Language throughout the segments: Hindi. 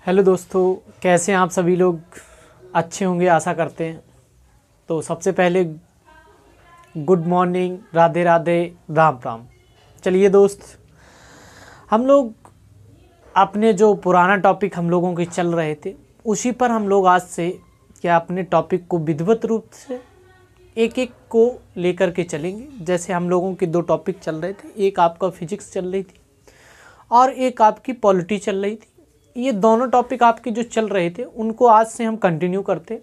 हेलो दोस्तों, कैसे हैं आप सभी लोग। अच्छे होंगे आशा करते हैं। तो सबसे पहले गुड मॉर्निंग, राधे राधे, राम राम। चलिए दोस्त, हम लोग अपने जो पुराना टॉपिक हम लोगों के चल रहे थे उसी पर हम लोग आज से क्या अपने टॉपिक को विधिवत रूप से एक एक को लेकर के चलेंगे। जैसे हम लोगों के दो टॉपिक चल रहे थे, एक आपका फिजिक्स चल रही थी और एक आपकी पॉलिटी चल रही थी। ये दोनों टॉपिक आपके जो चल रहे थे उनको आज से हम कंटिन्यू करते।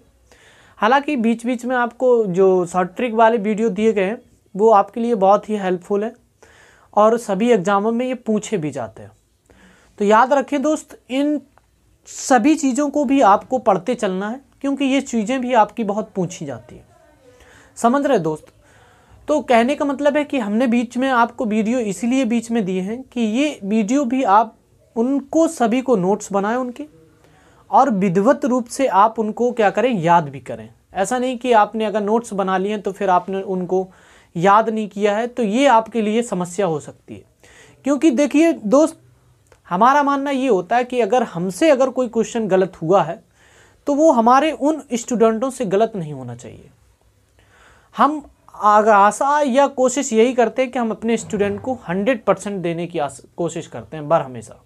हालांकि बीच बीच में आपको जो शॉर्ट ट्रिक वाले वीडियो दिए गए हैं वो आपके लिए बहुत ही हेल्पफुल है और सभी एग्ज़ामों में ये पूछे भी जाते हैं। तो याद रखें दोस्त, इन सभी चीज़ों को भी आपको पढ़ते चलना है क्योंकि ये चीज़ें भी आपकी बहुत पूछी जाती हैं। समझ रहे दोस्त। तो कहने का मतलब है कि हमने बीच में आपको वीडियो इसीलिए बीच में दिए हैं कि ये वीडियो भी आप उनको सभी को नोट्स बनाएं उनके, और विधिवत रूप से आप उनको क्या करें, याद भी करें। ऐसा नहीं कि आपने अगर नोट्स बना लिए तो फिर आपने उनको याद नहीं किया है, तो ये आपके लिए समस्या हो सकती है। क्योंकि देखिए दोस्त, हमारा मानना ये होता है कि अगर हमसे अगर कोई क्वेश्चन गलत हुआ है तो वो हमारे उन स्टूडेंटों से गलत नहीं होना चाहिए। हम आशा या कोशिश यही करते हैं कि हम अपने स्टूडेंट को 100% देने की कोशिश करते हैं बर हमेशा।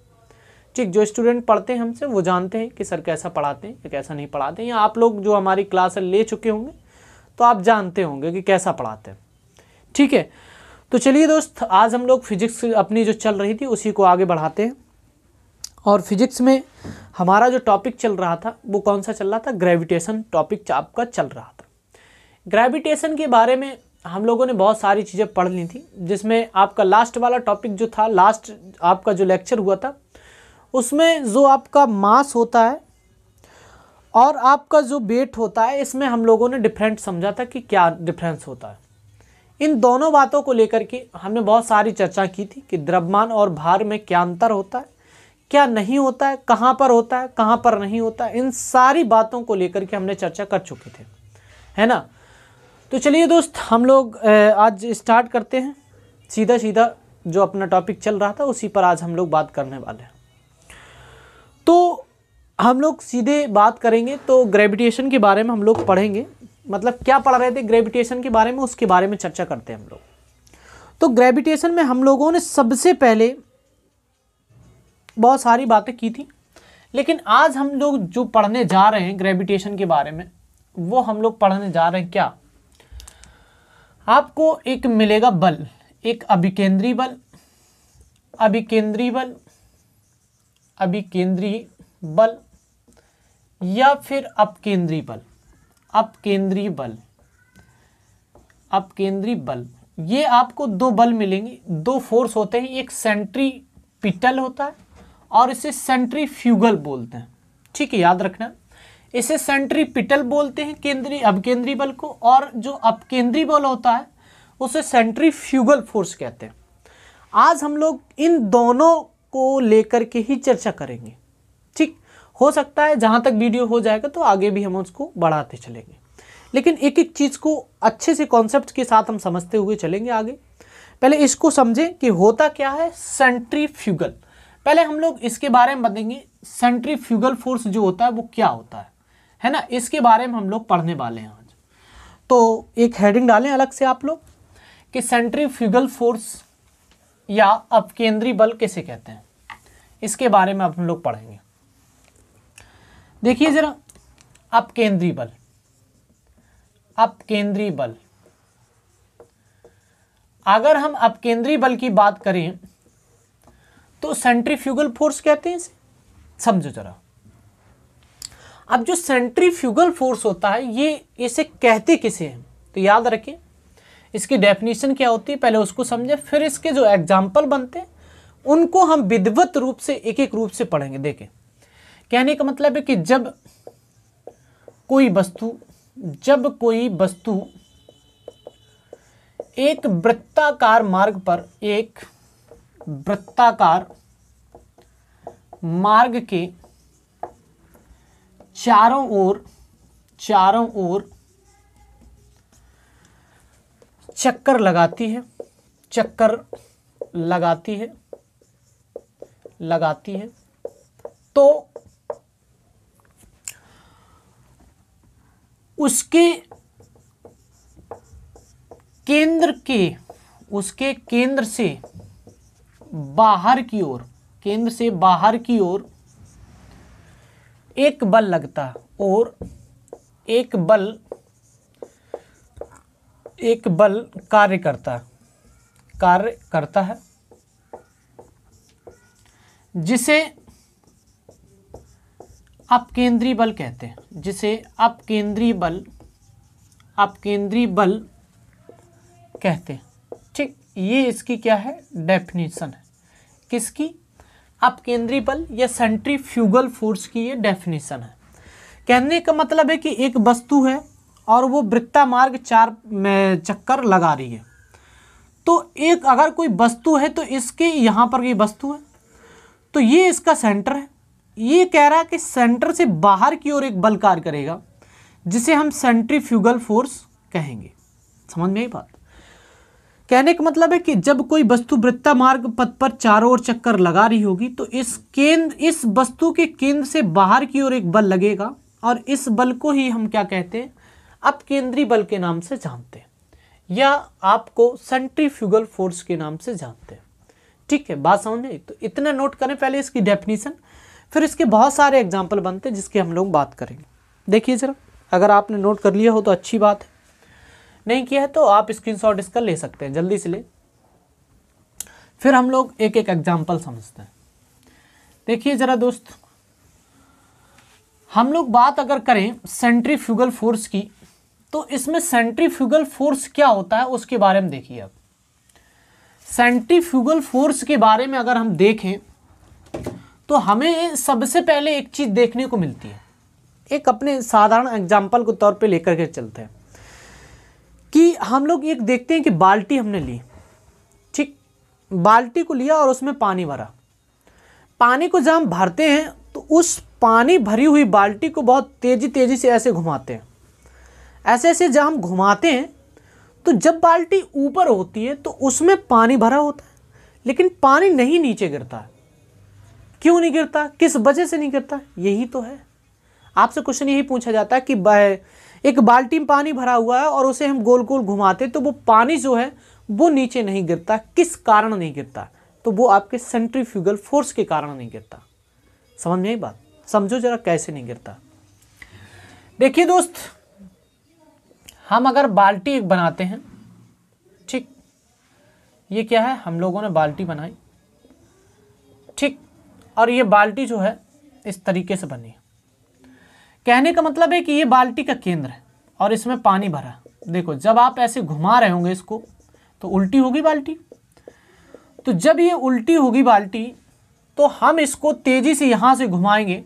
ठीक, जो स्टूडेंट पढ़ते हैं हमसे वो जानते हैं कि सर कैसा पढ़ाते हैं या कैसा नहीं पढ़ाते हैं, या आप लोग जो हमारी क्लास ले चुके होंगे तो आप जानते होंगे कि कैसा पढ़ाते हैं। ठीक है, तो चलिए दोस्त, आज हम लोग फिजिक्स अपनी जो चल रही थी उसी को आगे बढ़ाते हैं। और फिजिक्स में हमारा जो टॉपिक चल रहा था वो कौन सा चल रहा था, ग्रेविटेशन टॉपिक आपका चल रहा था। ग्रेविटेशन के बारे में हम लोगों ने बहुत सारी चीज़ें पढ़ ली थी, जिसमें आपका लास्ट वाला टॉपिक जो था, लास्ट आपका जो लेक्चर हुआ था उसमें जो आपका मास होता है और आपका जो वेट होता है, इसमें हम लोगों ने डिफरेंट समझा था कि क्या डिफरेंस होता है। इन दोनों बातों को लेकर के हमने बहुत सारी चर्चा की थी कि द्रव्यमान और भार में क्या अंतर होता है, क्या नहीं होता है, कहाँ पर होता है, कहाँ पर नहीं होता है। इन सारी बातों को लेकर के हमने चर्चा कर चुके थे, है ना। तो चलिए दोस्त, हम लोग आज स्टार्ट करते हैं। सीधा सीधा जो अपना टॉपिक चल रहा था उसी पर आज हम लोग बात करने वाले हैं। तो हम लोग सीधे बात करेंगे। तो ग्रेविटेशन के बारे में हम लोग पढ़ेंगे, मतलब क्या पढ़ रहे थे ग्रेविटेशन के बारे में, उसके बारे में चर्चा करते हैं हम लोग। तो ग्रेविटेशन में हम लोगों ने सबसे पहले बहुत सारी बातें की थी, लेकिन आज हम लोग जो पढ़ने जा रहे हैं ग्रेविटेशन के बारे में, वो हम लोग पढ़ने जा रहे हैं क्या, आपको एक मिलेगा बल, एक अभिकेंद्री बल, अभिकेंद्री बल, अभिकेंद्री बल या फिर अपकेंद्री बल, अपकेंद्री बल, अपकेंद्री बल। ये आपको दो बल मिलेंगे, दो फोर्स होते हैं। एक सेंट्रीपिटल होता है और इसे सेंट्रीफ्यूगल बोलते हैं। ठीक है, याद रखना, इसे सेंट्रीपिटल बोलते हैं केंद्रीय अपकेंद्री बल को, और जो अपकेंद्री बल होता है उसे सेंट्रीफ्यूगल फोर्स कहते हैं। आज हम लोग इन दोनों को लेकर के ही चर्चा करेंगे। ठीक, हो सकता है जहां तक वीडियो हो जाएगा तो आगे भी हम उसको बढ़ाते चलेंगे, लेकिन एक एक चीज़ को अच्छे से कॉन्सेप्ट के साथ हम समझते हुए चलेंगे आगे। पहले इसको समझें कि होता क्या है सेंट्रीफ्यूगल। पहले हम लोग इसके बारे में बताएंगे सेंट्रीफ्यूगल फोर्स जो होता है वो क्या होता है ना। इसके बारे में हम लोग पढ़ने वाले हैं आज। तो एक हेडिंग डालें अलग से आप लोग कि सेंट्रीफ्यूगल फोर्स या अपकेंद्री बल किसे कहते हैं, इसके बारे में अब हम लोग पढ़ेंगे। देखिए जरा, अपकेंद्री बल, अपकेंद्री बल, अगर हम अपकेंद्री बल की बात करें तो सेंट्रीफ्यूगल फोर्स कहते हैं इसे। समझो जरा, अब जो सेंट्रीफ्यूगल फोर्स होता है ये इसे कहते किसे हैं, तो याद रखें इसकी डेफिनेशन क्या होती है, पहले उसको समझे, फिर इसके जो एग्जाम्पल बनते हैं उनको हम विधिवत रूप से एक एक रूप से पढ़ेंगे। देखें, कहने का मतलब है कि जब कोई वस्तु एक वृत्ताकार मार्ग पर, एक वृत्ताकार मार्ग के चारों ओर चक्कर लगाती है, तो उसके केंद्र से बाहर की ओर, केंद्र से बाहर की ओर एक बल लगता है और एक बल कार्य करता है जिसे अपकेंद्री बल कहते हैं, जिसे अपकेंद्री बल कहते हैं। ठीक, ये इसकी क्या है, डेफिनेशन है। किसकी? अपकेंद्री बल या सेंट्रीफ्यूगल फोर्स की ये डेफिनेशन है। कहने का मतलब है कि एक वस्तु है और वो वृत्तामार्ग 4 चक्कर लगा रही है। तो एक अगर कोई वस्तु है तो इसके यहाँ पर ये वस्तु है, तो ये इसका सेंटर है। ये कह रहा है कि सेंटर से बाहर की ओर एक बल कार्य करेगा जिसे हम सेंट्रीफ्यूगल फोर्स कहेंगे। समझ में आई बात? कहने का मतलब है कि जब कोई वस्तु वृत्तामार्ग पथ पर चारों ओर चक्कर लगा रही होगी तो इस वस्तु के केंद्र से बाहर की ओर एक बल लगेगा और इस बल को ही हम क्या कहते हैं, अपकेंद्री बल के नाम से जानते हैं या आपको सेंट्रीफ्यूगल फोर्स के नाम से जानते हैं। ठीक है, बात समझ में? तो इतना नोट करें पहले इसकी डेफिनेशन, फिर इसके बहुत सारे एग्जाम्पल बनते हैं जिसकी हम लोग बात करेंगे। देखिए जरा, अगर आपने नोट कर लिया हो तो अच्छी बात है, नहीं किया है तो आप स्क्रीनशॉट इसका ले सकते हैं, जल्दी से ले। फिर हम लोग एक एक एग्जाम्पल समझते हैं। देखिए जरा दोस्त, हम लोग बात अगर करें सेंट्रीफ्यूगल फोर्स की, तो इसमें सेंट्रीफ्यूगल फोर्स क्या होता है उसके बारे में देखिए। अब सेंट्रीफ्यूगल फोर्स के बारे में अगर हम देखें तो हमें सबसे पहले एक चीज देखने को मिलती है। एक अपने साधारण एग्जाम्पल को तौर पे लेकर के चलते हैं कि हम लोग एक देखते हैं कि बाल्टी हमने ली, ठीक, बाल्टी को लिया और उसमें पानी भरा। पानी को जब हम भरते हैं तो उस पानी भरी हुई बाल्टी को बहुत तेजी से ऐसे घुमाते हैं। ऐसे जब हम घुमाते हैं तो जब बाल्टी ऊपर होती है तो उसमें पानी भरा होता है, लेकिन पानी नहीं नीचे गिरता है। क्यों नहीं गिरता? किस वजह से नहीं गिरता? यही तो है, आपसे क्वेश्चन यही पूछा जाता है कि एक बाल्टी में पानी भरा हुआ है और उसे हम गोल गोल घुमाते तो वो पानी जो है वो नीचे नहीं गिरता। किस कारण नहीं गिरता? तो वो आपके सेंट्रीफ्यूगल फोर्स के कारण नहीं गिरता। समझ में आई बात? समझो जरा कैसे नहीं गिरता। देखिए दोस्त, हम अगर बाल्टी एक बनाते हैं, ठीक, ये क्या है, हम लोगों ने बाल्टी बनाई, ठीक, और ये बाल्टी जो है इस तरीके से बनी। कहने का मतलब है कि ये बाल्टी का केंद्र है और इसमें पानी भरा। देखो, जब आप ऐसे घुमा रहे होंगे इसको तो उल्टी होगी बाल्टी। तो जब ये उल्टी होगी बाल्टी तो हम इसको तेजी से यहाँ से घुमाएंगे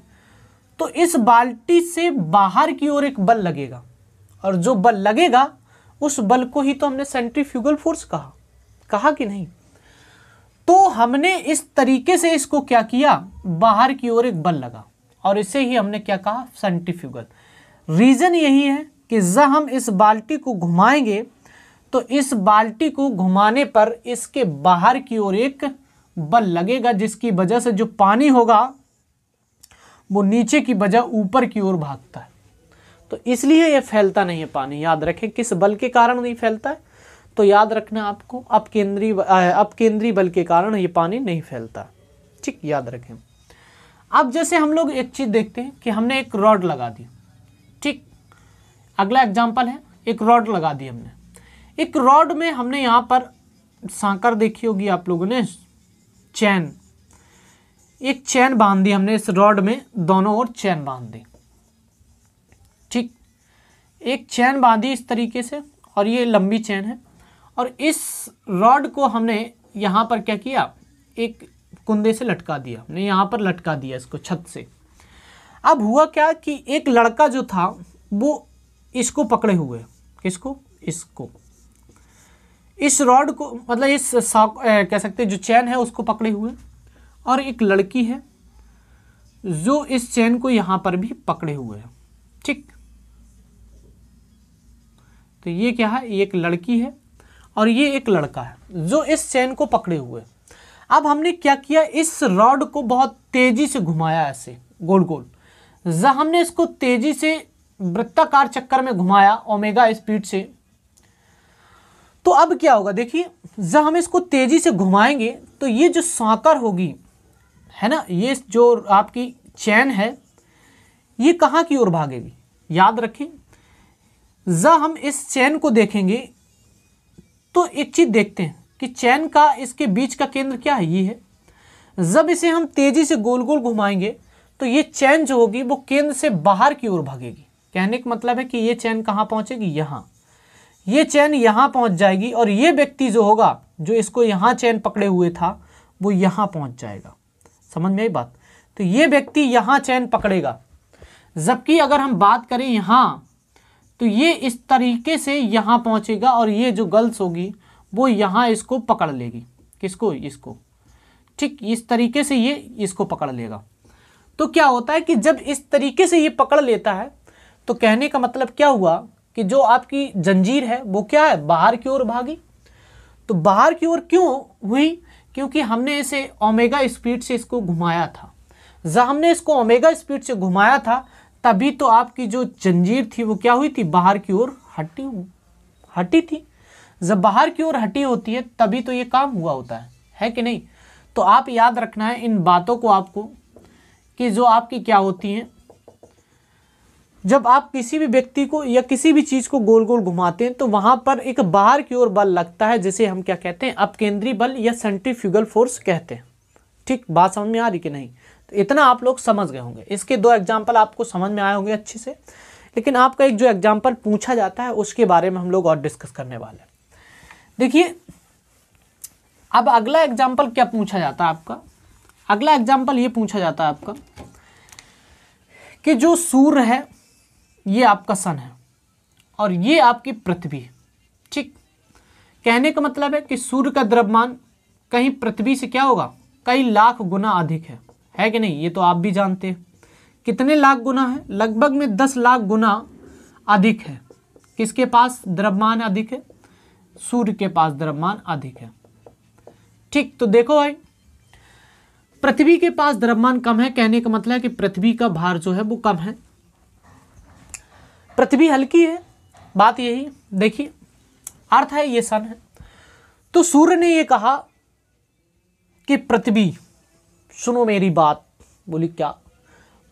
तो इस बाल्टी से बाहर की ओर एक बल लगेगा, और जो बल लगेगा उस बल को ही तो हमने सेंट्रीफ्यूगल फोर्स कहा कि नहीं? तो हमने इस तरीके से इसको क्या किया, बाहर की ओर एक बल लगा और इसे ही हमने क्या कहा, सेंट्रीफ्यूगल। रीजन यही है कि जब हम इस बाल्टी को घुमाएंगे तो इस बाल्टी को घुमाने पर इसके बाहर की ओर एक बल लगेगा, जिसकी वजह से जो पानी होगा वो नीचे की बजाय ऊपर की ओर भागता है। तो इसलिए ये फैलता नहीं है पानी। याद रखें किस बल के कारण नहीं फैलता है, तो याद रखना आपको अपकेंद्री बल के कारण ये पानी नहीं फैलता। ठीक, याद रखें। अब जैसे हम लोग एक चीज देखते हैं कि हमने एक रॉड लगा दी, ठीक, अगला एग्जांपल है, एक रॉड लगा दी हमने। एक रॉड में हमने यहाँ पर सांकर देखी होगी आप लोगों ने, चैन, एक चैन बांध दी हमने इस रॉड में, दोनों ओर चैन बांध दी, ठीक, एक चैन बांधी इस तरीके से और ये लंबी चैन है, और इस रॉड को हमने यहाँ पर क्या किया, एक कुंदे से लटका दिया, हमने यहाँ पर लटका दिया इसको छत से। अब हुआ क्या कि एक लड़का जो था वो इसको पकड़े हुए, किसको, इसको, इस रॉड को, मतलब इस कह सकते हैं जो चैन है उसको पकड़े हुए, और एक लड़की है जो इस चैन को यहाँ पर भी पकड़े हुए है। ठीक, तो ये क्या है, ये एक लड़की है और ये एक लड़का है जो इस चैन को पकड़े हुए। अब हमने क्या किया, इस रॉड को बहुत तेजी से घुमाया ऐसे गोल गोल। जब हमने इसको तेजी से वृत्ताकार चक्कर में घुमाया ओमेगा स्पीड से, तो अब क्या होगा देखिए, जब हम इसको तेजी से घुमाएंगे तो ये जो सांकर होगी है ना, ये जो आपकी चैन है ये कहाँ की ओर भागेगी। याद रखें, जब हम इस चैन को देखेंगे तो एक चीज देखते हैं कि चैन का इसके बीच का केंद्र क्या है, ये है। जब इसे हम तेजी से गोल गोल घुमाएंगे तो ये चैन जो होगी वो केंद्र से बाहर की ओर भागेगी। कहने का मतलब है कि ये चैन कहाँ पहुंचेगी, यहाँ। ये चैन यहाँ पहुंच जाएगी और ये व्यक्ति जो होगा जो इसको यहाँ चैन पकड़े हुए था वो यहाँ पहुंच जाएगा। समझ में आई बात। तो ये व्यक्ति यहाँ चैन पकड़ेगा, जबकि अगर हम बात करें यहाँ तो ये इस तरीके से यहाँ पहुँचेगा और ये जो गर्ल्स होगी वो यहाँ इसको पकड़ लेगी। किसको, इसको। ठीक इस तरीके से ये इसको पकड़ लेगा। तो क्या होता है कि जब इस तरीके से ये पकड़ लेता है तो कहने का मतलब क्या हुआ कि जो आपकी जंजीर है वो क्या है, बाहर की ओर भागी। तो बाहर की ओर क्यों हुई, क्योंकि हमने इसे ओमेगा स्पीड से इसको घुमाया था। जब हमने इसको ओमेगा स्पीड से घुमाया था तभी तो आपकी जो जंजीर थी वो क्या हुई थी, बाहर की ओर हटी थी। जब बाहर की ओर हटी होती है तभी तो ये काम हुआ होता है कि नहीं। तो आप याद रखना है इन बातों को आपको, कि जो आपकी क्या होती हैं, जब आप किसी भी व्यक्ति को या किसी भी चीज़ को गोल गोल घुमाते हैं तो वहाँ पर एक बाहर की ओर बल लगता है, जिसे हम क्या कहते हैं, अपकेंद्री बल या सेंट्रीफ्यूगल फोर्स कहते हैं। ठीक, बात समझ में आ रही कि नहीं। तो इतना आप लोग समझ गए होंगे। इसके 2 एग्जाम्पल आपको समझ में आए होंगे अच्छे से, लेकिन आपका एक जो एग्जाम्पल पूछा जाता है उसके बारे में हम लोग और डिस्कस करने वाले हैं। देखिए अब अगला एग्जाम्पल क्या पूछा जाता है आपका, अगला एग्जाम्पल ये पूछा जाता है आपका कि जो सूर्य है ये आपका सन है और ये आपकी पृथ्वी। ठीक, कहने का मतलब है कि सूर्य का द्रव्यमान कहीं पृथ्वी से क्या होगा, कई लाख गुना अधिक है कि नहीं। ये तो आप भी जानते हैं। कितने लाख गुना है, लगभग में 10 लाख गुना अधिक है। किसके पास द्रव्यमान अधिक है, सूर्य के पास द्रव्यमान अधिक है। ठीक, तो देखो भाई, पृथ्वी के पास द्रव्यमान कम है, कहने का मतलब है कि पृथ्वी का भार जो है वो कम है, पृथ्वी हल्की है, बात यही। देखिए अर्थ है ये सन है। तो सूर्य ने ये कहा कि पृथ्वी सुनो मेरी बात। बोली क्या,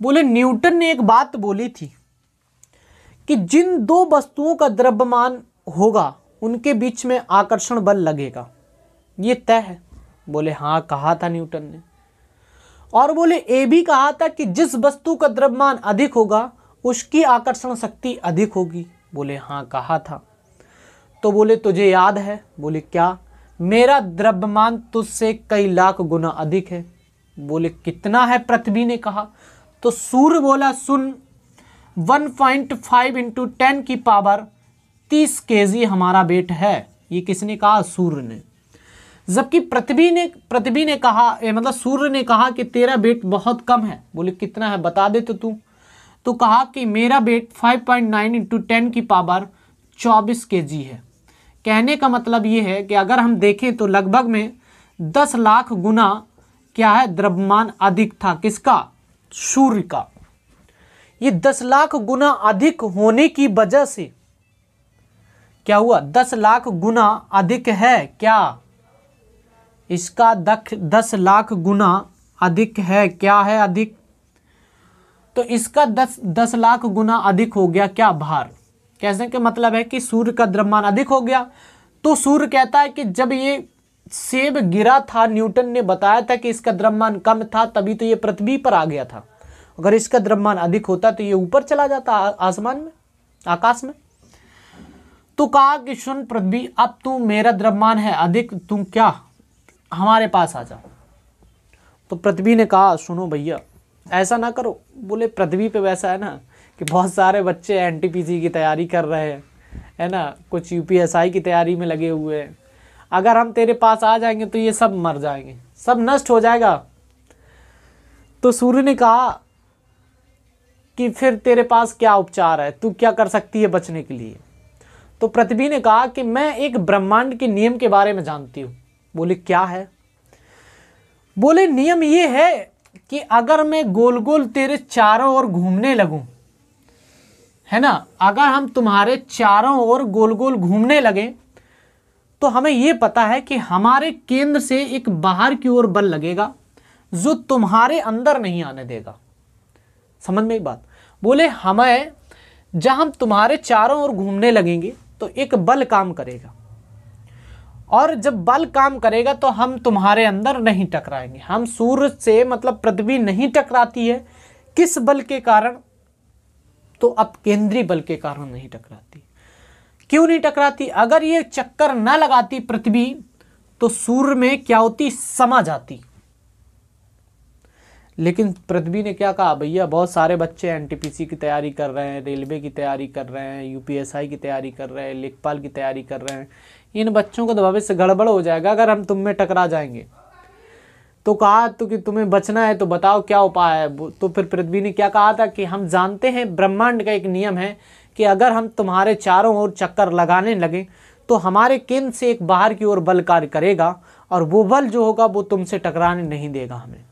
बोले न्यूटन ने एक बात बोली थी कि जिन 2 वस्तुओं का द्रव्यमान होगा उनके बीच में आकर्षण बल लगेगा, ये तय है। बोले हाँ, कहा था न्यूटन ने। और बोले ये भी कहा था कि जिस वस्तु का द्रव्यमान अधिक होगा उसकी आकर्षण शक्ति अधिक होगी। बोले हाँ, कहा था। तो बोले तुझे याद है। बोले क्या, मेरा द्रव्यमान तुझसे कई लाख गुना अधिक है। बोले कितना है, पृथ्वी ने कहा। तो सूर्य बोला सुन, 1.5 × 10 की पावर 30 kg हमारा वेट है। ये किसने कहा, सूर्य ने। जबकि पृथ्वी ने कहा, मतलब सूर्य ने कहा कि तेरा वेट बहुत कम है। बोले कितना है, बता दे तो तू। तो कहा कि मेरा वेट 5.9 × 10 की पावर 24 kg है। कहने का मतलब ये है कि अगर हम देखें तो लगभग में 10 लाख गुना क्या है, द्रव्यमान अधिक था। किसका, सूर्य का। ये 10 लाख गुना अधिक होने की वजह से क्या हुआ, 10 लाख गुना अधिक है क्या, इसका 10 लाख गुना अधिक है। क्या है, अधिक। तो इसका 10 लाख गुना अधिक हो गया क्या, भार। कहने का मतलब है कि सूर्य का द्रव्यमान अधिक हो गया। तो सूर्य कहता है कि जब ये सेब गिरा था, न्यूटन ने बताया था कि इसका द्रव्यमान कम था, तभी तो ये पृथ्वी पर आ गया था। अगर इसका द्रव्यमान अधिक होता तो ये ऊपर चला जाता आसमान में, आकाश में। तो कहा कि सुन पृथ्वी, अब तू, मेरा द्रव्यमान है अधिक, तुम क्या हमारे पास आ जा। तो पृथ्वी ने कहा सुनो भैया, ऐसा ना करो। बोले पृथ्वी पे वैसा है ना कि बहुत सारे बच्चे एनटीपीसी की तैयारी कर रहे हैं, है ना, कुछ यूपीएसआई की तैयारी में लगे हुए हैं। अगर हम तेरे पास आ जाएंगे तो ये सब मर जाएंगे, सब नष्ट हो जाएगा। तो सूर्य ने कहा कि फिर तेरे पास क्या उपचार है, तू क्या कर सकती है बचने के लिए। तो पृथ्वी ने कहा कि मैं एक ब्रह्मांड के नियम के बारे में जानती हूँ। बोले क्या है। बोले नियम ये है कि अगर मैं गोल गोल तेरे चारों ओर घूमने लगूं, है ना, अगर हम तुम्हारे चारों ओर गोल गोल घूमने लगे तो हमें यह पता है कि हमारे केंद्र से एक बाहर की ओर बल लगेगा जो तुम्हारे अंदर नहीं आने देगा। समझ में एक बात, बोले हमें जब हम तुम्हारे चारों ओर घूमने लगेंगे तो एक बल काम करेगा, और जब बल काम करेगा तो हम तुम्हारे अंदर नहीं टकराएंगे। हम सूर्य से मतलब पृथ्वी नहीं टकराती है, किस बल के कारण? तो अपकेंद्री बल के कारण नहीं टकराती। क्यों नहीं टकराती? अगर ये चक्कर न लगाती पृथ्वी तो सूर्य में क्या होती, समा जाती। लेकिन पृथ्वी ने क्या कहा, भैया बहुत सारे बच्चे एनटीपीसी की तैयारी कर रहे हैं, रेलवे की तैयारी कर रहे हैं, यूपीएसआई की तैयारी कर रहे हैं, लेखपाल की तैयारी कर रहे हैं, इन बच्चों को तो भविष्य गड़बड़ हो जाएगा अगर हम तुम में टकरा जाएंगे। तो कहा तो कि तुम्हें बचना है तो बताओ क्या उपाय है। तो फिर पृथ्वी ने क्या कहा था कि हम जानते हैं ब्रह्मांड का एक नियम है कि अगर हम तुम्हारे चारों ओर चक्कर लगाने लगे तो हमारे केंद्र से एक बाहर की ओर बल कार्य करेगा, और वो बल जो होगा वो तुमसे टकराने नहीं देगा हमें,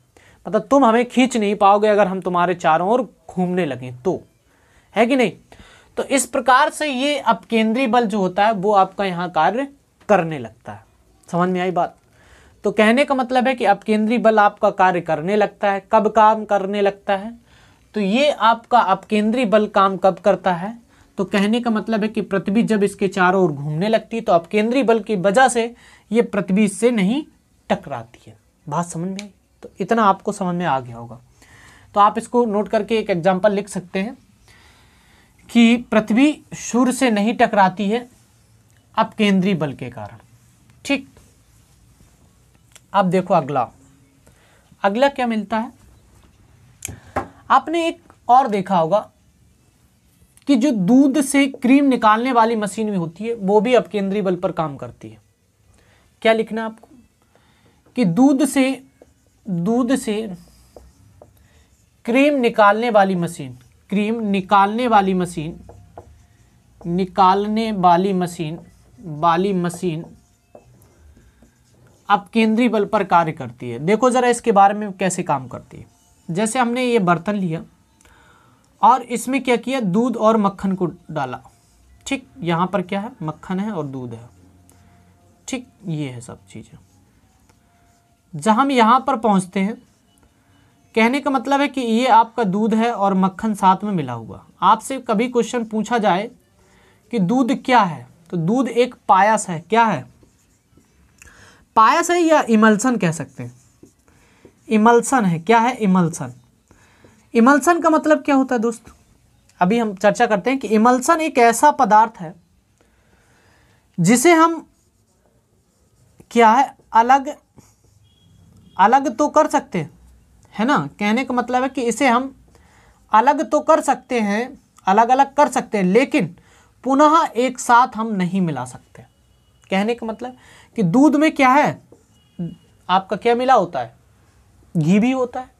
मतलब तुम हमें खींच नहीं पाओगे अगर हम तुम्हारे चारों ओर घूमने लगे तो, है कि नहीं। तो इस प्रकार से ये अपकेंद्री बल जो होता है वो आपका यहाँ कार्य करने लगता है। समझ में आई बात? तो कहने का मतलब है कि अपकेंद्री बल आपका कार्य करने लगता है। कब काम करने लगता है? तो ये आपका अपकेंद्री बल काम कब करता है? तो कहने का मतलब है कि पृथ्वी जब इसके चारों ओर घूमने लगती है तो अपकेंद्री बल की वजह से ये पृथ्वी से नहीं टकराती है। बात समझ में आई? तो इतना आपको समझ में आ गया होगा। तो आप इसको नोट करके एक एग्जाम्पल लिख सकते हैं कि पृथ्वी सूर्य से नहीं टकराती है अपकेंद्री बल के कारण। ठीक, अब देखो अगला क्या मिलता है। आपने एक और देखा होगा कि जो दूध से क्रीम निकालने वाली मशीन भी होती है वो भी अपकेंद्री बल पर काम करती है। क्या लिखना है आपको कि दूध से क्रीम निकालने वाली मशीन अपकेंद्री बल पर कार्य करती है। देखो जरा इसके बारे में कैसे काम करती है। जैसे हमने ये बर्तन लिया और इसमें क्या किया, दूध और मक्खन को डाला। ठीक, यहाँ पर क्या है, मक्खन है और दूध है। ठीक, ये है सब चीज़ें। जब हम यहाँ पर पहुँचते हैं, कहने का मतलब है कि ये आपका दूध है और मक्खन साथ में मिला हुआ। आपसे कभी क्वेश्चन पूछा जाए कि दूध क्या है, तो दूध एक पायस है। क्या है? पायस है, या इमल्सन कह सकते हैं। इमल्सन है। क्या है? इमल्सन। इमल्सन का मतलब क्या होता है दोस्त? अभी हम चर्चा करते हैं कि इमल्सन एक ऐसा पदार्थ है जिसे हम क्या है, अलग तो कर सकते हैं, है ना। कहने का मतलब है कि इसे हम अलग तो कर सकते हैं, अलग अलग कर सकते हैं, लेकिन पुनः एक साथ हम नहीं मिला सकते। कहने का मतलब कि दूध में क्या है, आपका क्या मिला होता है, घी भी होता है।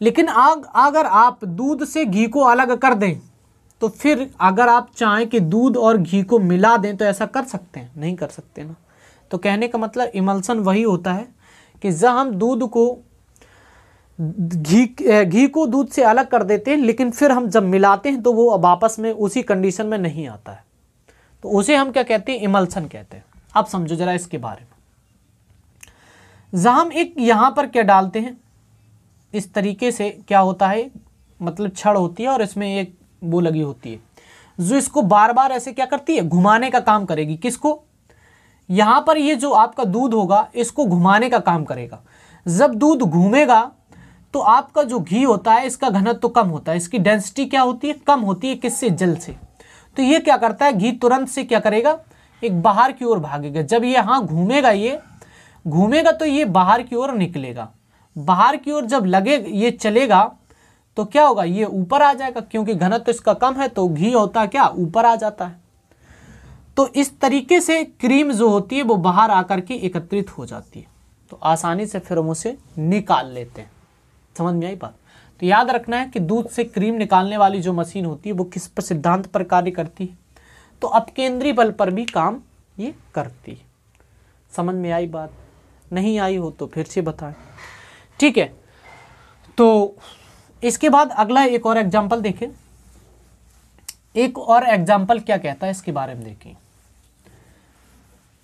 लेकिन अगर आप दूध से घी को अलग कर दें तो फिर अगर आप चाहें कि दूध और घी को मिला दें तो ऐसा कर सकते हैं? नहीं कर सकते ना। तो कहने का मतलब इमल्सन वही होता है कि जब हम दूध को घी को दूध से अलग कर देते हैं, लेकिन फिर हम जब मिलाते हैं तो वो वापस में उसी कंडीशन में नहीं आता है, तो उसे हम क्या कहते हैं, इमल्सन कहते हैं। अब समझो जरा इसके बारे में। जहां हम एक यहां पर क्या डालते हैं, इस तरीके से क्या होता है, मतलब छड़ होती है और इसमें एक वो लगी होती है जो इसको बार बार ऐसे क्या करती है, घुमाने का काम करेगी। किसको? यहां पर ये जो आपका दूध होगा इसको घुमाने का काम करेगा। जब दूध घूमेगा तो आपका जो घी होता है इसका घनत्व तो कम होता है, इसकी डेंसिटी क्या होती है, कम होती है। किससे? जल से। तो ये क्या करता है, घी तुरंत से क्या करेगा, एक बाहर की ओर भागेगा। जब ये यहाँ घूमेगा तो ये बाहर की ओर निकलेगा। बाहर की ओर जब ये चलेगा तो क्या होगा, ये ऊपर आ जाएगा, क्योंकि घनत्व इसका कम है तो घी होता है क्या, ऊपर आ जाता है। तो इस तरीके से क्रीम जो होती है वो बाहर आकर के एकत्रित हो जाती है, तो आसानी से फिर हम उसे निकाल लेते हैं। समझ में आई बात? तो याद रखना है कि दूध से क्रीम निकालने वाली जो मशीन होती है वो किस पर, सिद्धांत पर कार्य करती है, तो अपकेंद्री बल पर भी काम ये करती है। समझ में आई बात? नहीं आई हो तो फिर से बताएं। ठीक है, तो इसके बाद अगला एक और एग्जांपल देखें एक और एग्जाम्पल क्या कहता है इसके बारे में देखें।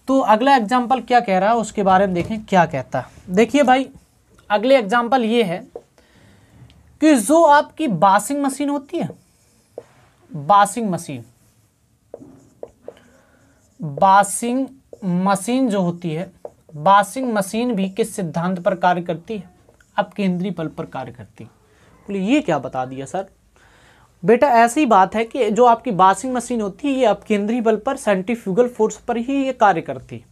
तो अगला एग्जाम्पल क्या कह रहा है उसके बारे में देखें क्या कहता है। देखिए भाई, अगले एग्जाम्पल ये है कि जो आपकी वॉशिंग मशीन होती है, वॉशिंग मशीन जो होती है, वॉशिंग मशीन भी किस सिद्धांत पर कार्य करती है? अपकेंद्री बल पर कार्य करती है। बोले ये क्या बता दिया सर? बेटा ऐसी बात है कि जो आपकी वॉशिंग मशीन होती है ये अपकेंद्री बल पर, सेंट्रीफ्यूगल फोर्स पर ही ये कार्य करती है।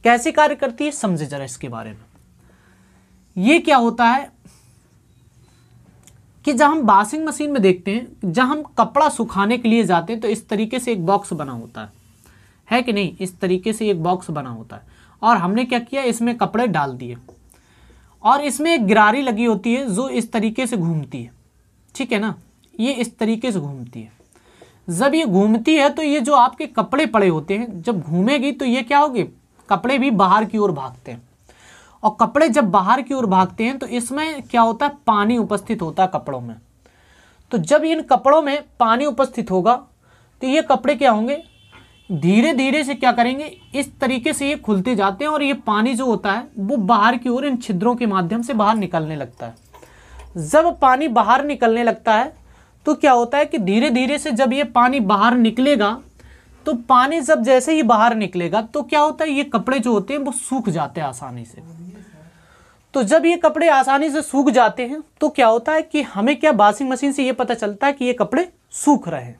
कैसे कार्य करती है समझे जरा इसके बारे में। ये क्या होता है कि जब हम वॉशिंग मशीन में देखते हैं, जब हम कपड़ा सुखाने के लिए जाते हैं तो इस तरीके से एक बॉक्स बना होता है कि नहीं? इस तरीके से एक बॉक्स बना होता है और हमने क्या किया, इसमें कपड़े डाल दिए और इसमें एक गिरारी लगी होती है जो इस तरीके से घूमती है, ठीक है ना? ये इस तरीके से घूमती है। जब ये घूमती है तो ये जो आपके कपड़े पड़े होते हैं, जब घूमेगी तो ये क्या होगी, कपड़े भी बाहर की ओर भागते हैं। और कपड़े जब बाहर की ओर भागते हैं तो इसमें क्या होता है, पानी उपस्थित होता है कपड़ों में। तो जब इन कपड़ों में पानी उपस्थित होगा तो ये कपड़े क्या होंगे, धीरे धीरे से क्या करेंगे, इस तरीके से ये खुलते जाते हैं और ये पानी जो होता है वो बाहर की ओर इन छिद्रों के माध्यम से बाहर निकलने लगता है। जब पानी बाहर निकलने लगता है तो क्या होता है कि धीरे धीरे से जब ये पानी बाहर निकलेगा तो पानी जब जैसे ही बाहर निकलेगा तो क्या होता है, ये कपड़े जो होते हैं वो सूख जाते हैं आसानी से। तो जब ये कपड़े आसानी से सूख जाते हैं तो क्या होता है कि हमें क्या, वॉशिंग मशीन से ये पता चलता है कि ये कपड़े सूख रहे हैं,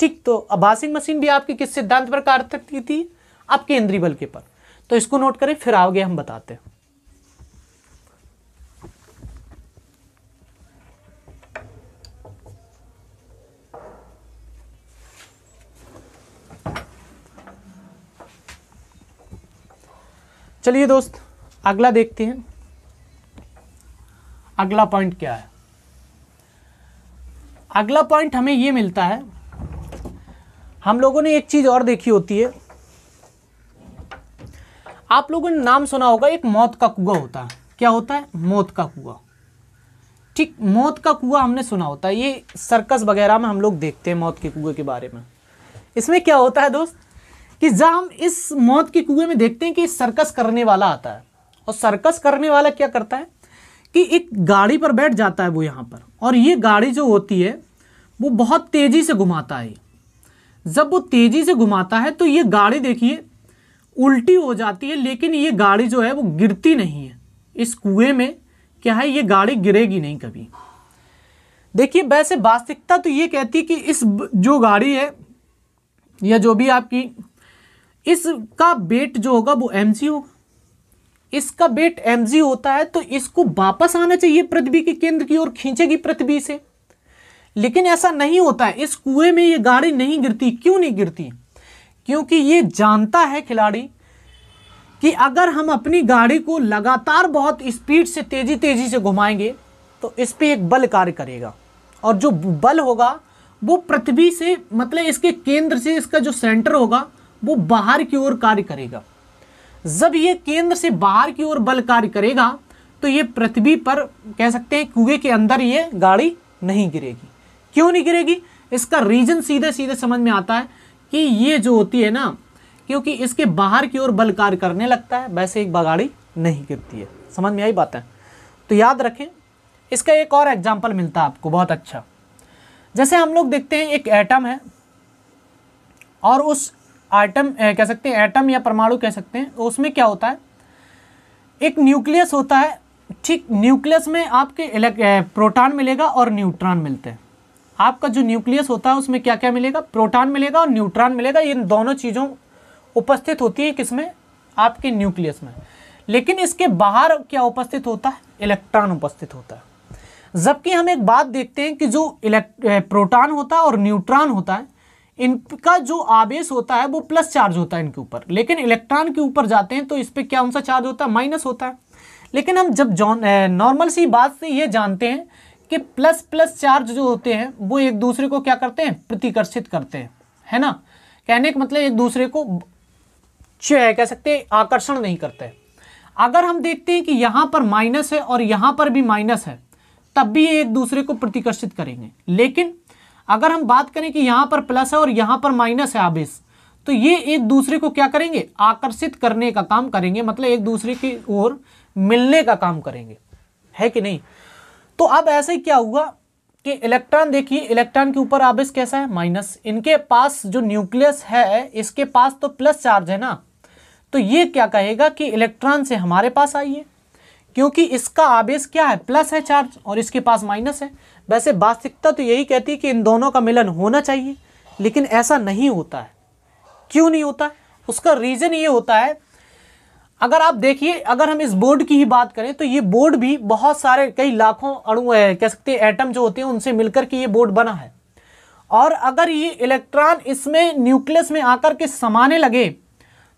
ठीक। तो अब वॉशिंग मशीन भी आपकी किस सिद्धांत पर कार्य करती थी? अपकेंद्री बल के पर। तो इसको नोट करें, फिर आगे हम बताते हैं। चलिए दोस्त अगला देखते हैं। अगला पॉइंट क्या है? अगला पॉइंट हमें ये मिलता है, हम लोगों ने एक चीज और देखी होती है, आप लोगों ने नाम सुना होगा, एक मौत का कुआं होता है। क्या होता है? मौत का कुआं, ठीक। मौत का कुआं हमने सुना होता है, ये सर्कस वगैरह में हम लोग देखते हैं मौत के कुएं के बारे में। इसमें क्या होता है दोस्त कि जब हम इस मौत के कुएं में देखते हैं कि सर्कस करने वाला आता है, और सर्कस करने वाला क्या करता है कि एक गाड़ी पर बैठ जाता है वो यहाँ पर, और ये गाड़ी जो होती है वो बहुत तेजी से घुमाता है। जब वो तेजी से घुमाता है तो ये गाड़ी देखिए उल्टी हो जाती है, लेकिन ये गाड़ी जो है वो गिरती नहीं है। इस कुएं में क्या है, ये गाड़ी गिरेगी नहीं कभी। देखिए वैसे वास्तविकता तो ये कहती है कि इस जो गाड़ी है या जो भी आपकी, इसका वेट जो होगा वो mg होगा। इसका वेट mg होता है तो इसको वापस आना चाहिए पृथ्वी के केंद्र की ओर, खींचेगी पृथ्वी से। लेकिन ऐसा नहीं होता है, इस कुएं में ये गाड़ी नहीं गिरती। क्यों नहीं गिरती? क्योंकि ये जानता है खिलाड़ी कि अगर हम अपनी गाड़ी को लगातार बहुत स्पीड से तेजी से घुमाएंगे तो इस पे एक बल कार्य करेगा, और जो बल होगा वो पृथ्वी से, मतलब इसके केंद्र से, इसका जो सेंटर होगा वो बाहर की ओर कार्य करेगा। जब ये केंद्र से बाहर की ओर बल कार्य करेगा तो ये पृथ्वी पर, कह सकते हैं कुएं के अंदर, ये गाड़ी नहीं गिरेगी। क्यों नहीं गिरेगी? इसका रीजन सीधे सीधे समझ में आता है कि ये जो होती है ना, क्योंकि इसके बाहर की ओर बल कार्य करने लगता है, वैसे एक गाड़ी नहीं गिरती है। समझ में आई बात है? तो याद रखें, इसका एक और एग्जाम्पल मिलता है आपको बहुत अच्छा। जैसे हम लोग देखते हैं एक एटम है, और उस एटम कह सकते हैं, एटम या परमाणु कह सकते हैं, उसमें क्या होता है, एक न्यूक्लियस होता है, ठीक। न्यूक्लियस में आपके प्रोटॉन मिलेगा और न्यूट्रॉन मिलते हैं। आपका जो न्यूक्लियस होता है उसमें क्या क्या मिलेगा, प्रोटॉन मिलेगा और न्यूट्रॉन मिलेगा। इन दोनों चीज़ों उपस्थित होती है किसमें, आपके न्यूक्लियस में। लेकिन इसके बाहर क्या उपस्थित होता है, इलेक्ट्रॉन उपस्थित होता है। जबकि हम एक बात देखते हैं कि जो प्रोटॉन होता है और न्यूट्रॉन होता है, इनका जो आवेश होता है वो प्लस चार्ज होता है इनके ऊपर, लेकिन इलेक्ट्रॉन के ऊपर जाते हैं तो इस पर क्या उनसा चार्ज होता है, माइनस होता है। लेकिन हम जब नॉर्मल सी बात से ये जानते हैं कि प्लस प्लस चार्ज जो होते हैं वो एक दूसरे को क्या करते हैं, प्रतिकर्षित करते हैं, है ना। कहने का मतलब एक दूसरे को कह सकते हैं आकर्षण नहीं करते। अगर हम देखते हैं कि यहाँ पर माइनस है और यहाँ पर भी माइनस है, तब भी ये एक दूसरे को प्रतिकर्षित करेंगे। लेकिन अगर हम बात करें कि यहाँ पर प्लस है और यहाँ पर माइनस है आवेश, तो ये एक दूसरे को क्या करेंगे, आकर्षित करने का काम करेंगे, मतलब एक दूसरे की ओर मिलने का काम करेंगे, है कि नहीं। तो अब ऐसे ही क्या हुआ कि इलेक्ट्रॉन, देखिए इलेक्ट्रॉन के ऊपर आवेश कैसा है, माइनस, इनके पास जो न्यूक्लियस है इसके पास तो प्लस चार्ज है ना, तो ये क्या कहेगा कि इलेक्ट्रॉन से हमारे पास आइए, क्योंकि इसका आवेश क्या है, प्लस है चार्ज और इसके पास माइनस है। वैसे वास्तविकता तो यही कहती है कि इन दोनों का मिलन होना चाहिए, लेकिन ऐसा नहीं होता है। क्यों नहीं होता, उसका रीजन ये होता है, अगर आप देखिए, अगर हम इस बोर्ड की ही बात करें तो ये बोर्ड भी बहुत सारे, कई लाखों अणु कह सकते हैं एटम जो होते हैं उनसे मिलकर के ये बोर्ड बना है। और अगर ये इलेक्ट्रॉन इसमें न्यूक्लियस में आकर के समाने लगे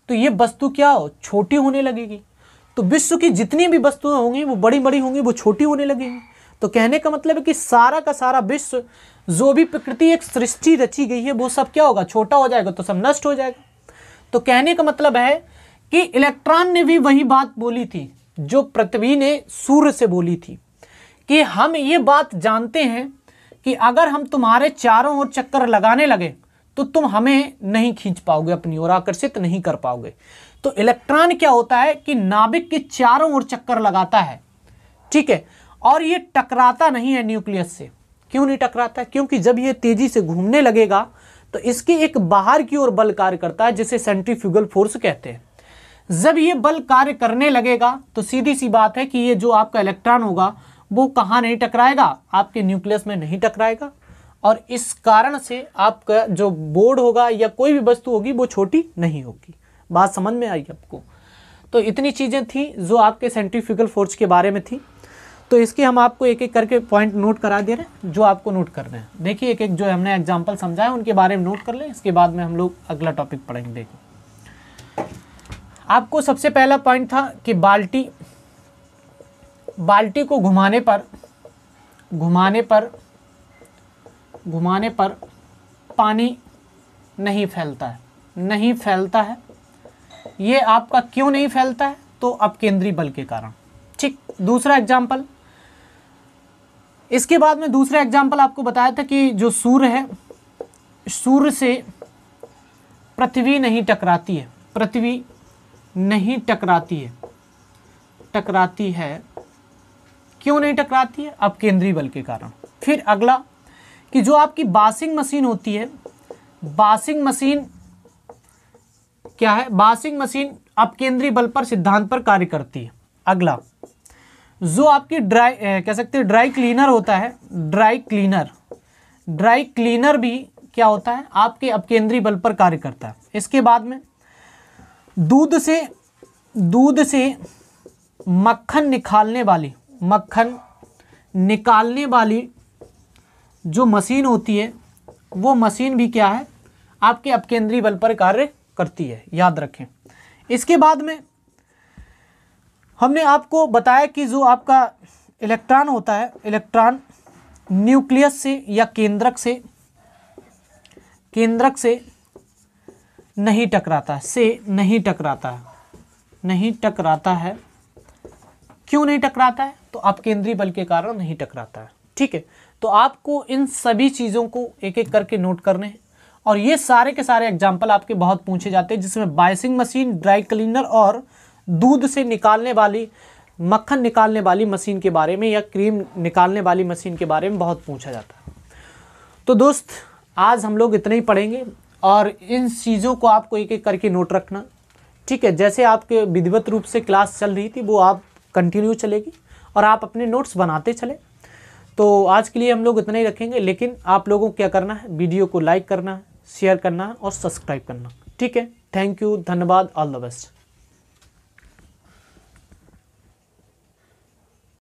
तो ये वस्तु क्या हो, छोटी होने लगेगी। तो विश्व की जितनी भी वस्तुएं होंगी वो बड़ी बड़ी होंगी, वो छोटी होने लगेंगी। तो कहने का मतलब है कि सारा का सारा विश्व, जो भी प्रकृति एक सृष्टि रची गई है, वो सब क्या होगा, छोटा हो जाएगा, तो सब नष्ट हो जाएगा। तो कहने का मतलब है कि इलेक्ट्रॉन ने भी वही बात बोली थी जो पृथ्वी ने सूर्य से बोली थी, कि हम ये बात जानते हैं कि अगर हम तुम्हारे चारों ओर चक्कर लगाने लगे तो तुम हमें नहीं खींच पाओगे अपनी ओर, आकर्षित नहीं कर पाओगे। तो इलेक्ट्रॉन क्या होता है कि नाभिक के चारों ओर चक्कर लगाता है, ठीक है, और ये टकराता नहीं है न्यूक्लियस से। क्यों नहीं टकराता है, क्योंकि जब ये तेजी से घूमने लगेगा तो इसके एक बाहर की ओर बल कार्य करता है, जिसे सेंट्रीफ्यूगल फोर्स कहते हैं। जब ये बल कार्य करने लगेगा तो सीधी सी बात है कि ये जो आपका इलेक्ट्रॉन होगा वो कहाँ नहीं टकराएगा, आपके न्यूक्लियस में नहीं टकराएगा, और इस कारण से आपका जो बोर्ड होगा या कोई भी वस्तु होगी वो छोटी नहीं होगी। बात समझ में आई आपको। तो इतनी चीज़ें थी जो आपके सेंट्रीफ्यूगल फोर्स के बारे में थी। तो इसके हम आपको एक एक करके पॉइंट नोट करा दे रहे हैं जो आपको नोट करने हैं। देखिए एक एक जो हमने एग्जाम्पल समझाया उनके बारे में नोट कर लें, इसके बाद में हम लोग अगला टॉपिक पढ़ेंगे। देखो आपको सबसे पहला पॉइंट था कि बाल्टी को घुमाने पर पानी नहीं फैलता है। ये आपका क्यों नहीं फैलता है, तो अपकेंद्री बल के कारण। ठीक, दूसरा एग्जाम्पल, इसके बाद में दूसरा एग्जाम्पल आपको बताया था कि जो सूर्य है, सूर्य से पृथ्वी नहीं टकराती है, पृथ्वी नहीं टकराती है। क्यों नहीं टकराती है, अपकेंद्री बल के कारण। फिर अगला कि जो आपकी वॉशिंग मशीन होती है, वॉशिंग मशीन क्या है, वॉशिंग मशीन अपकेंद्री बल पर सिद्धांत पर कार्य करती है। अगला जो आपकी कह सकते हैं ड्राई क्लीनर होता है, ड्राई क्लीनर भी क्या होता है, आपके अपकेंद्री बल पर कार्य करता है। इसके बाद में दूध से मक्खन निकालने वाली जो मशीन होती है, वो मशीन भी क्या है, आपके अपकेंद्री बल पर कार्य करती है, याद रखें। इसके बाद में हमने आपको बताया कि जो आपका इलेक्ट्रॉन होता है, इलेक्ट्रॉन न्यूक्लियस से या केंद्रक से नहीं टकराता है। क्यों नहीं टकराता है, तो अपकेंद्री बल के कारण नहीं टकराता है। ठीक है, तो आपको इन सभी चीज़ों को एक एक करके नोट करने हैं, और ये सारे के सारे एग्जाम्पल आपके बहुत पूछे जाते हैं, जिसमें वॉशिंग मशीन, ड्राई क्लीनर और दूध से मक्खन निकालने वाली मशीन के बारे में या क्रीम निकालने वाली मशीन के बारे में बहुत पूछा जाता है। तो दोस्त आज हम लोग इतना ही पढ़ेंगे, और इन चीज़ों को आपको एक एक करके नोट रखना। ठीक है, जैसे आपके विधिवत रूप से क्लास चल रही थी वो आप कंटिन्यू चलेगी, और आप अपने नोट्स बनाते चले। तो आज के लिए हम लोग इतना ही रखेंगे, लेकिन आप लोगों को क्या करना है, वीडियो को लाइक करना है, शेयर करना है और सब्सक्राइब करना। ठीक है, थैंक यू, धन्यवाद, ऑल द बेस्ट।